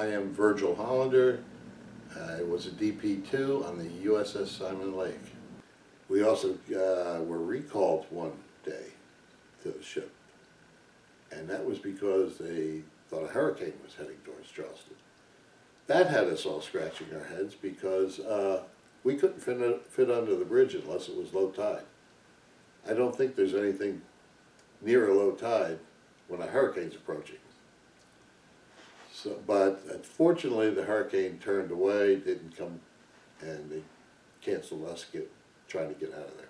I am Virgil Hollender. I was a DP2 on the USS Simon Lake. We also were recalled one day to the ship, and that was because they thought a hurricane was heading towards Charleston. That had us all scratching our heads because we couldn't fit under the bridge unless it was low tide. I don't think there's anything near a low tide when a hurricane's approaching. So, but fortunately the hurricane turned away, didn't come, and they canceled us trying to get out of there.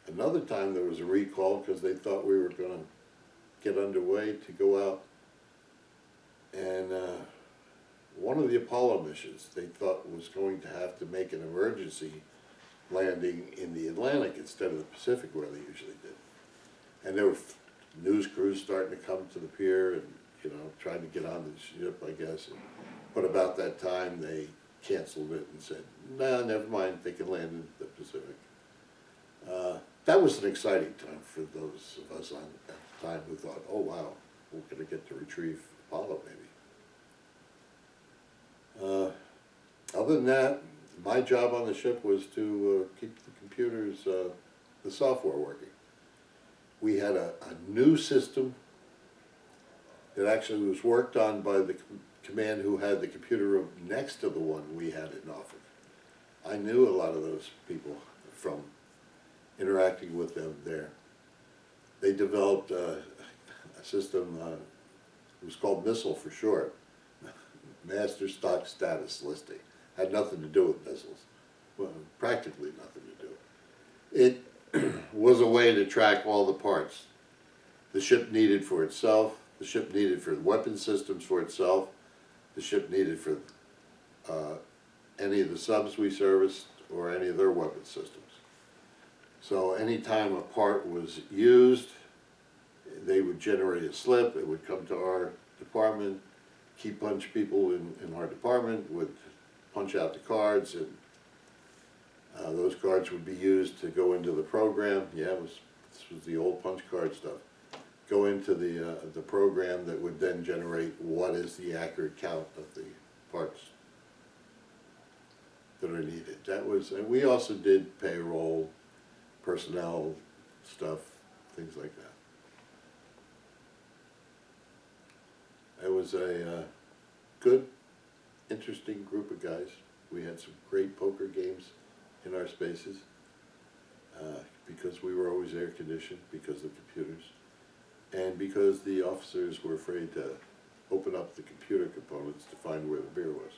Another time there was a recall because they thought we were going to get underway to go out, and one of the Apollo missions they thought was going to have to make an emergency landing in the Atlantic instead of the Pacific where they usually did. And there were news crews starting to come to the pier and, you know, trying to get on the ship, I guess. But about that time, they canceled it and said, "Nah, never mind, they can land in the Pacific." That was an exciting time for those of us at the time who thought, "Oh, wow, we're going to get to retrieve Apollo, maybe." Other than that, my job on the ship was to keep the computers, the software working. We had a new system that actually was worked on by the command who had the computer room next to the one we had in Norfolk. I knew a lot of those people from interacting with them there. They developed a system, it was called MISSILE for short, Master Stock Status Listing. Had nothing to do with missiles, well, practically nothing to do. It was a way to track all the parts the ship needed for itself, the ship needed for the weapon systems for itself, the ship needed for any of the subs we serviced or any of their weapon systems. So anytime a part was used, they would generate a slip, it would come to our department, key punch people in our department would punch out the cards, and those cards would be used to go into the program. Yeah, this was the old punch card stuff. Go into the program that would then generate what is the accurate count of the parts that are needed. That was, and we also did payroll, personnel stuff, things like that. It was a good, interesting group of guys. We had some great poker games in our spaces because we were always air conditioned because of the computers, and because the officers were afraid to open up the computer components to find where the beer was.